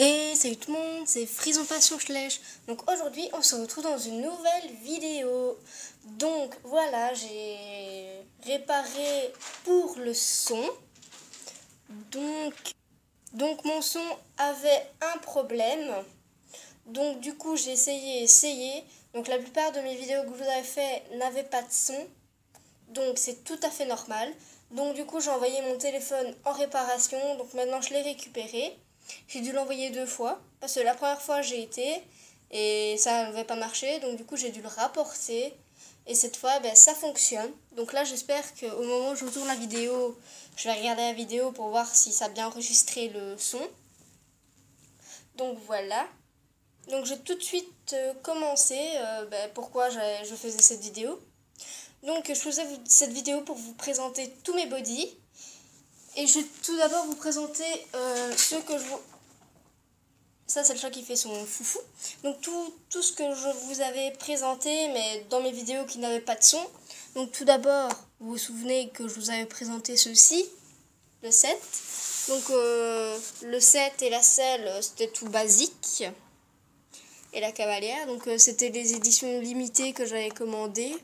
Hey, salut tout le monde, c'est Frison Passion Schleich. Donc aujourd'hui, on se retrouve dans une nouvelle vidéo. Donc voilà, j'ai réparé pour le son. Donc mon son avait un problème. Donc du coup, j'ai essayé. Donc la plupart de mes vidéos que je vous avais fait n'avaient pas de son. Donc c'est tout à fait normal. Donc du coup, j'ai envoyé mon téléphone en réparation. Donc maintenant, je l'ai récupéré. J'ai dû l'envoyer 2 fois, parce que la première fois j'ai été et ça n'avait pas marché, donc du coup j'ai dû le rapporter et cette fois ça fonctionne. Donc là j'espère qu'au moment où je tourne la vidéo, je vais regarder la vidéo pour voir si ça a bien enregistré le son. Donc voilà. Donc j'ai tout de suite commencé pourquoi je faisais cette vidéo. Donc je faisais cette vidéo pour vous présenter tous mes bodys. Et je vais tout d'abord vous présenter ceux que je vous... Ça, c'est le chat qui fait son foufou. Donc tout ce que je vous avais présenté, mais dans mes vidéos qui n'avaient pas de son. Donc tout d'abord, vous vous souvenez que je vous avais présenté ceci, le set. Donc le set et la selle, c'était tout basique. Et la cavalière, donc c'était des éditions limitées que j'avais commandées.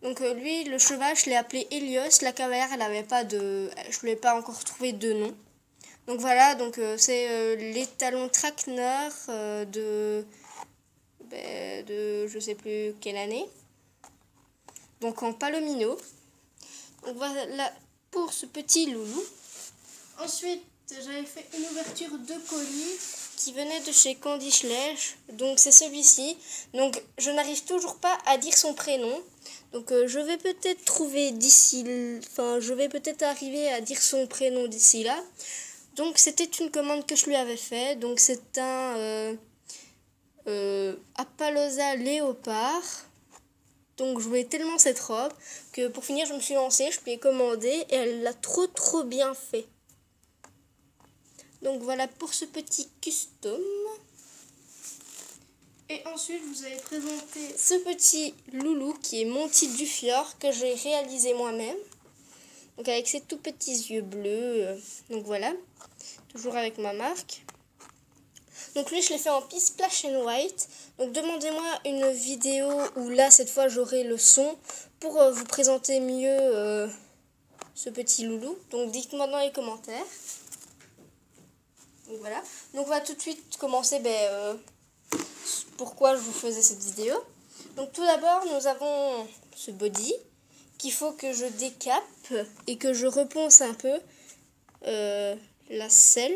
Donc lui, le cheval, je l'ai appelé Helios. La cavalière, elle avait pas de... Je lui ai pas encore trouvé de nom. Donc voilà, donc c'est l'étalon Trackner de je sais plus quelle année. Donc en palomino. Donc voilà pour ce petit loulou. Ensuite, j'avais fait une ouverture de colis qui venait de chez Candy Schleich. Donc c'est celui-ci. Donc je n'arrive toujours pas à dire son prénom. Donc je vais peut-être trouver d'ici... Enfin, je vais peut-être arriver à dire son prénom d'ici là. Donc c'était une commande que je lui avais fait. Donc c'est un Appaloosa léopard. Donc je voulais tellement cette robe que pour finir je me suis lancée, je lui ai commandé et elle l'a trop bien fait. Donc voilà pour ce petit custom. Et ensuite je vous avais présenté ce petit loulou qui est Monty Dufior que j'ai réalisé moi-même. Donc avec ses tout petits yeux bleus. Donc voilà. Toujours avec ma marque. Donc lui je l'ai fait en piste splash and white. Donc demandez-moi une vidéo où là cette fois j'aurai le son pour vous présenter mieux ce petit loulou. Donc dites-moi dans les commentaires. Donc voilà. Donc on va tout de suite commencer pourquoi je vous faisais cette vidéo. Donc tout d'abord nous avons ce body qu'il faut que je décape et que je reponce un peu la selle.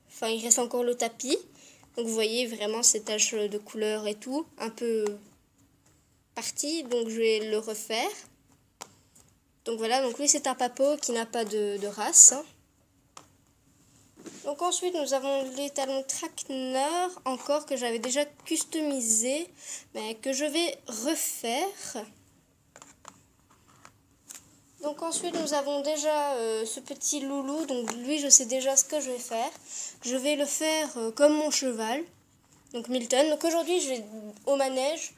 Enfin, il reste encore le tapis. Donc, vous voyez vraiment ces taches de couleur et tout, un peu parties. Donc, je vais le refaire. Donc, voilà. Donc, lui, c'est un papo qui n'a pas de race. Donc, ensuite, nous avons les talons Trackner, encore que j'avais déjà customisé, mais que je vais refaire. Donc ensuite nous avons déjà ce petit loulou, donc lui je sais déjà ce que je vais faire. Je vais le faire comme mon cheval, donc Milton. Donc aujourd'hui je vais au manège.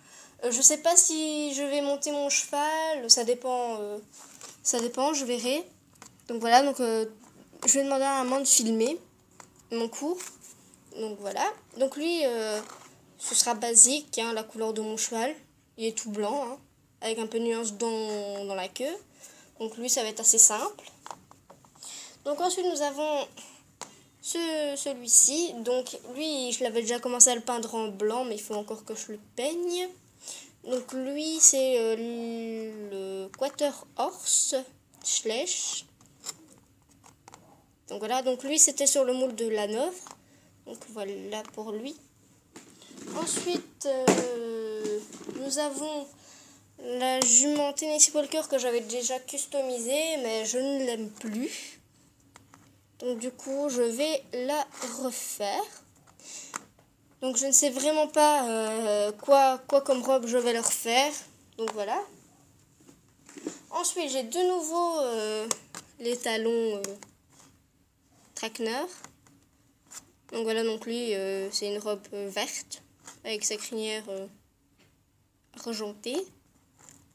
Je sais pas si je vais monter mon cheval, ça dépend, je verrai. Donc voilà, donc je vais demander à maman de filmer mon cours. Donc voilà, donc lui ce sera basique, hein, la couleur de mon cheval. Il est tout blanc, hein, avec un peu de nuance dans la queue. Donc lui, ça va être assez simple. Donc ensuite, nous avons celui-ci. Donc lui, je l'avais déjà commencé à le peindre en blanc, mais il faut encore que je le peigne. Donc lui, c'est le Quarter Horse Schleich. Donc voilà, donc lui, c'était sur le moule de Hanovre. Donc voilà pour lui. Ensuite, nous avons la jument Tennessee Walker que j'avais déjà customisée, mais je ne l'aime plus. Donc du coup, je vais la refaire. Donc je ne sais vraiment pas quoi comme robe je vais leur faire. Donc voilà. Ensuite, j'ai de nouveau les talons Trackner. Donc voilà, donc lui, c'est une robe verte avec sa crinière argentée.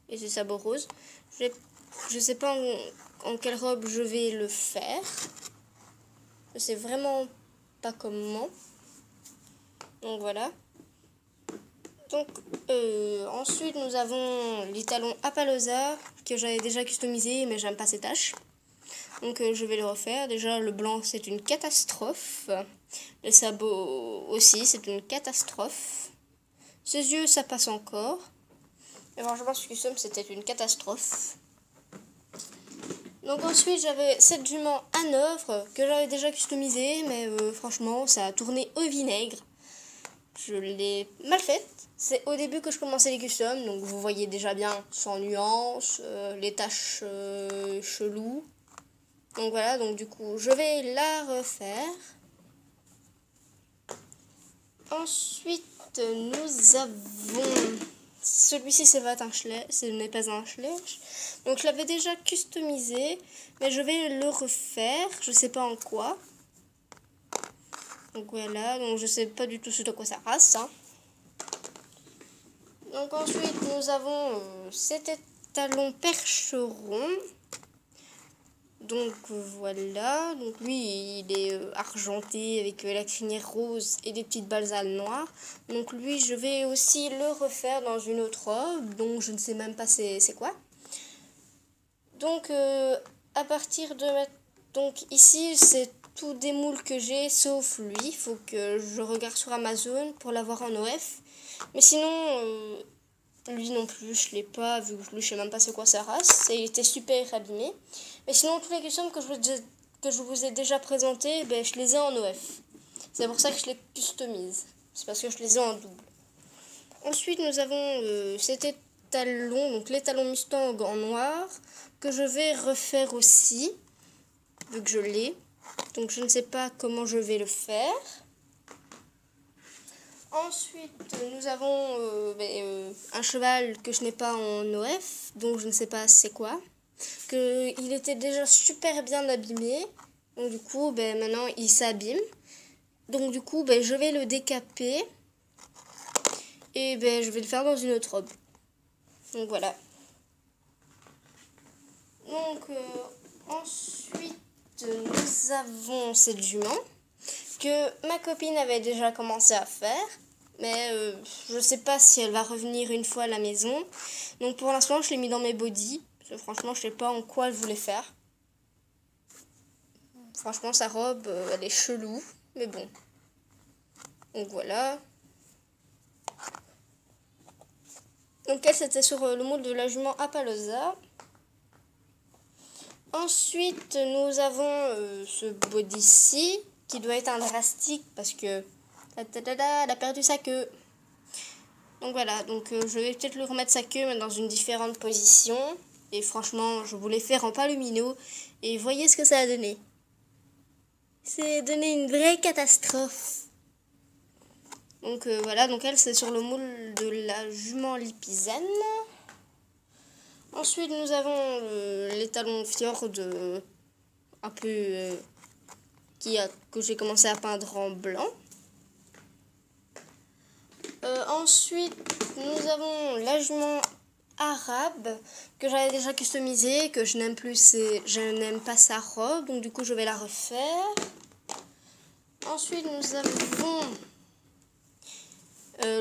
Et ses sabots roses. Je sais pas en quelle robe je vais le faire. Je sais vraiment pas comment. Donc voilà. Donc ensuite nous avons les talons Appaloosa que j'avais déjà customisé mais j'aime pas ces taches. Donc je vais le refaire. Déjà le blanc c'est une catastrophe. Le sabot aussi c'est une catastrophe. Ses yeux ça passe encore. Et franchement ce custom c'était une catastrophe. Donc ensuite j'avais cette jument hanovre que j'avais déjà customisée mais franchement ça a tourné au vinaigre. Je l'ai mal faite. C'est au début que je commençais les customs, donc vous voyez déjà bien sans nuance, les taches cheloues. Donc voilà, donc du coup je vais la refaire. Ensuite nous avons celui-ci, ce n'est pas un Schleich. Donc je l'avais déjà customisé, mais je vais le refaire. Je sais pas en quoi. Donc voilà, donc je sais pas du tout ce de quoi ça rase, hein. Donc ensuite nous avons cet étalon percheron. Donc voilà, donc lui il est argenté avec la crinière rose et des petites balsales noires. Donc lui je vais aussi le refaire dans une autre robe, donc je ne sais même pas c'est quoi. Donc à partir de maintenant, donc ici c'est tous des moules que j'ai sauf lui. Il faut que je regarde sur Amazon pour l'avoir en OF. Mais sinon lui non plus je l'ai pas, vu que je sais même pas c'est quoi sa race. Il était super abîmé. Mais sinon tous les customs que je vous ai déjà présentés, ben, je les ai en OF. C'est pour ça que je les customise. C'est parce que je les ai en double. Ensuite nous avons cet étalon, donc l'étalon Mustang en noir, que je vais refaire aussi, vu que je l'ai. Donc je ne sais pas comment je vais le faire. Ensuite nous avons un cheval que je n'ai pas en OF, donc je ne sais pas c'est quoi. Il était déjà super bien abîmé. Donc du coup maintenant il s'abîme. Donc du coup je vais le décaper. Et je vais le faire dans une autre robe. Donc voilà. Donc ensuite nous avons cette jument que ma copine avait déjà commencé à faire. Mais je sais pas si elle va revenir une fois à la maison. Donc pour l'instant je l'ai mis dans mes bodys. Parce que franchement je sais pas en quoi elle voulait faire. Franchement sa robe elle est chelou. Mais bon. Donc voilà. Donc elle c'était sur le moule de la jument Appaloosa. Ensuite nous avons ce body-ci qui doit être un drastique parce que elle a perdu sa queue. Donc voilà, donc je vais peut-être lui remettre sa queue mais dans une différente position. Et franchement, je voulais faire en palomino. Et voyez ce que ça a donné. C'est donné une vraie catastrophe. Donc voilà, donc elle c'est sur le moule de la jument lipizane. Ensuite nous avons l'étalon Fjord un peu que j'ai commencé à peindre en blanc. Ensuite nous avons la jument arabe que j'avais déjà customisée, que je n'aime plus, je n'aime pas sa robe, donc du coup je vais la refaire. Ensuite nous avons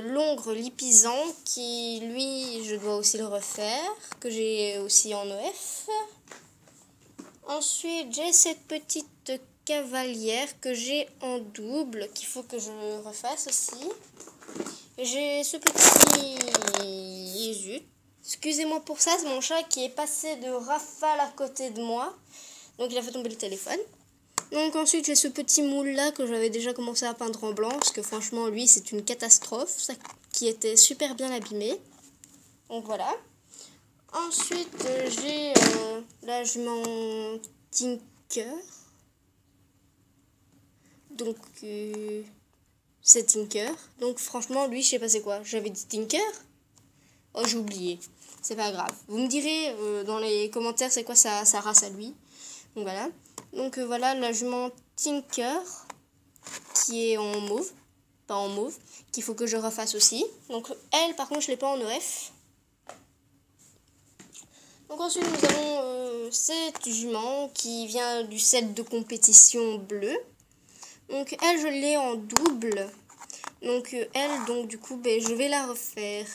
l'ongre lipisant qui lui je dois aussi le refaire, que j'ai aussi en EF. Ensuite j'ai cette petite cavalière que j'ai en double qu'il faut que je refasse aussi. J'ai ce petit zut. Excusez-moi pour ça, c'est mon chat qui est passé de rafale à côté de moi. Donc il a fait tomber le téléphone. Donc ensuite j'ai ce petit moule là que j'avais déjà commencé à peindre en blanc. Parce que franchement lui c'est une catastrophe. Ça, qui était super bien abîmé. Donc voilà. Ensuite j'ai la jument Tinker. Donc c'est Tinker. Donc franchement lui je sais pas c'est quoi. J'avais dit Tinker. Oh j'ai oublié. C'est pas grave. Vous me direz dans les commentaires c'est quoi sa race à lui. Donc voilà. Donc voilà la jument Tinker qui est en mauve. Pas en mauve. Qu'il faut que je refasse aussi. Donc elle par contre je l'ai pas en OF. Donc ensuite nous avons cette jument qui vient du set de compétition bleu. Donc elle, je l'ai en double. Donc elle, donc du coup, ben, je vais la refaire.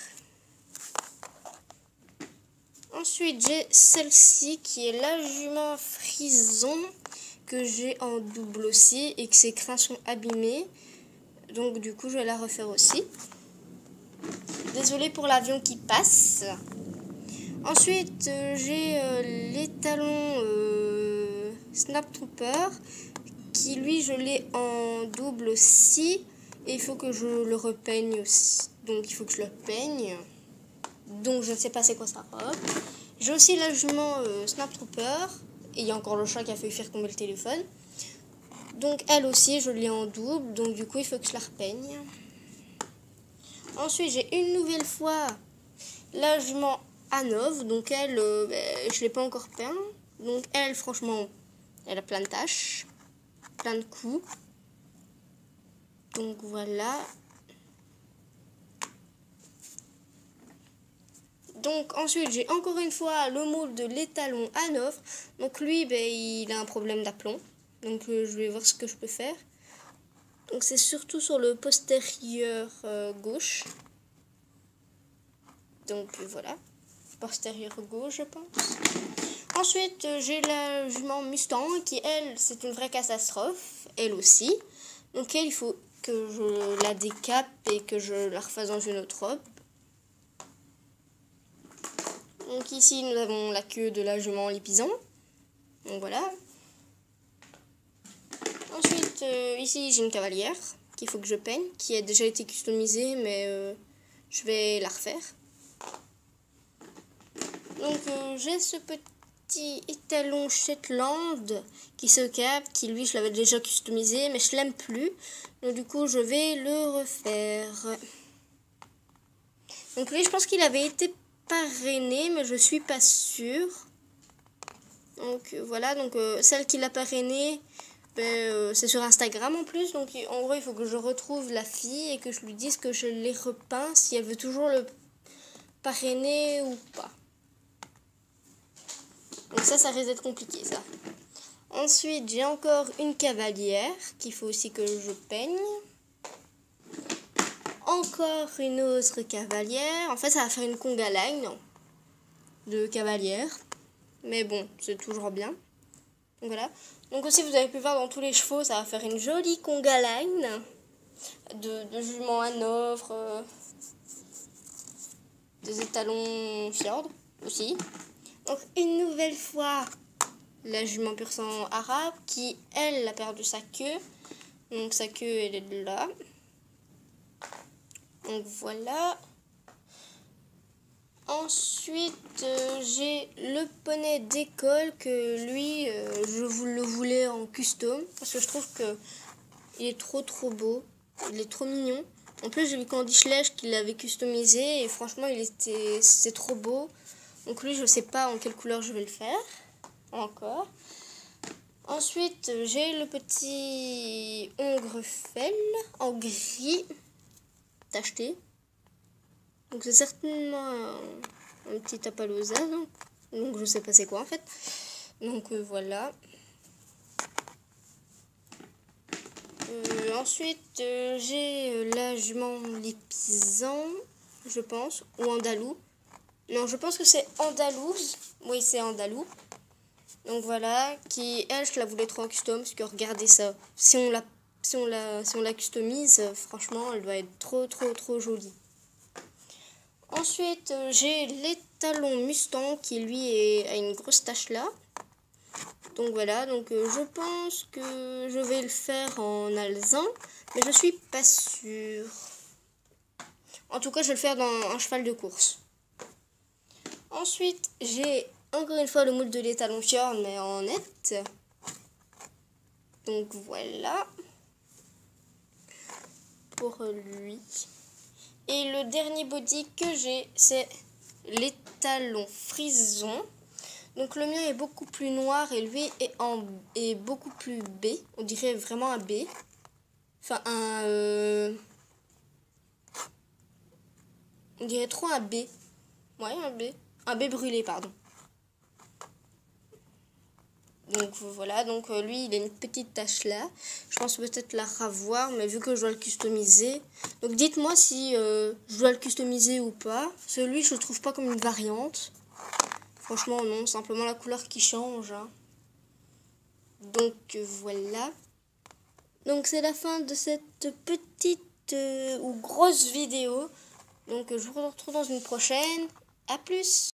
Ensuite, j'ai celle-ci qui est la jument frison que j'ai en double aussi et que ses crins sont abîmés. Donc du coup, je vais la refaire aussi. Désolée pour l'avion qui passe. Ensuite, j'ai les talons Snap Trooper qui lui, je l'ai en double aussi. Et il faut que je le repeigne aussi. Donc il faut que je le peigne. Donc je ne sais pas c'est quoi sa robe. J'ai aussi la jument Snap Trooper. Et il y a encore le chat qui a failli faire tomber le téléphone. Donc elle aussi je l'ai en double. Donc du coup il faut que je la repeigne. Ensuite j'ai une nouvelle fois la jument Hanovre. Donc elle je ne l'ai pas encore peint. Donc elle franchement elle a plein de taches. Plein de coups. Donc voilà. Donc ensuite j'ai encore une fois le moule de l'étalon Hanovre. Donc lui ben, il a un problème d'aplomb. Donc je vais voir ce que je peux faire. Donc c'est surtout sur le postérieur gauche. Donc voilà. Postérieur gauche je pense. Ensuite j'ai la jument Mustang qui elle c'est une vraie catastrophe. Elle aussi. Donc elle il faut que je la décape et que je la refasse dans une autre robe. Donc ici nous avons la queue de la jument Lipizan. Donc voilà. Ensuite ici j'ai une cavalière qu'il faut que je peigne, qui a déjà été customisée mais je vais la refaire. Donc j'ai ce petit étalon Shetland qui se capte, qui lui je l'avais déjà customisé mais je l'aime plus. Donc du coup je vais le refaire. Donc lui je pense qu'il avait été parrainé mais je suis pas sûre. Donc voilà, donc celle qui l'a parrainé, ben, c'est sur Instagram en plus. Donc en gros il faut que je retrouve la fille et que je lui dise que je l'ai repeint si elle veut toujours le parrainer ou pas. Donc ça risque d'être compliqué ça. Ensuite j'ai encore une cavalière qu'il faut aussi que je peigne. Encore une autre cavalière. En fait ça va faire une conga line de cavalière. Mais bon, c'est toujours bien. Donc voilà. Donc aussi vous avez pu voir dans tous les chevaux, ça va faire une jolie conga line de jument Hanovre, des étalons Fjord aussi. Donc une nouvelle fois la jument pur sang arabe qui elle a perdu sa queue. Donc sa queue elle est là. Donc voilà. Ensuite, j'ai le poney d'école que lui, je le voulais en custom parce que je trouve que il est trop beau, il est trop mignon. En plus, j'ai vu Candy Schlecht qui l'avait customisé et franchement, c'est trop beau. Donc lui, je sais pas en quelle couleur je vais le faire encore. Ensuite, j'ai le petit Ongrefell en gris tacheté. Donc c'est certainement un petit Appaloosa, donc je sais pas c'est quoi en fait. Donc voilà. Ensuite j'ai la jument Lipizan, je pense, ou Andalou. Non, je pense que c'est Andalouse. Oui, c'est Andalou. Donc voilà, qui elle je la voulais trop en custom parce que regardez ça. Si on la customise, franchement, elle doit être trop jolie. Ensuite, j'ai l'étalon Mustang qui lui a une grosse tache là. Donc voilà, donc je pense que je vais le faire en alezan, mais je suis pas sûre. En tout cas, je vais le faire dans un cheval de course. Ensuite, j'ai encore une fois le moule de l'étalon Fjord, mais en net. Donc voilà. Pour lui. Et le dernier body que j'ai, c'est l'étalon frison. Donc le mien est beaucoup plus noir et lui est beaucoup plus B. On dirait vraiment un B. Enfin on dirait trop un B. Ouais, un B. Un B brûlé, pardon. Donc voilà, donc lui il a une petite tache là. Je pense peut-être la revoir, mais vu que je dois le customiser. Donc dites-moi si je dois le customiser ou pas. Celui je le trouve pas comme une variante. Franchement non, simplement la couleur qui change. Hein. Donc voilà. Donc c'est la fin de cette petite ou grosse vidéo. Donc je vous retrouve dans une prochaine. À plus!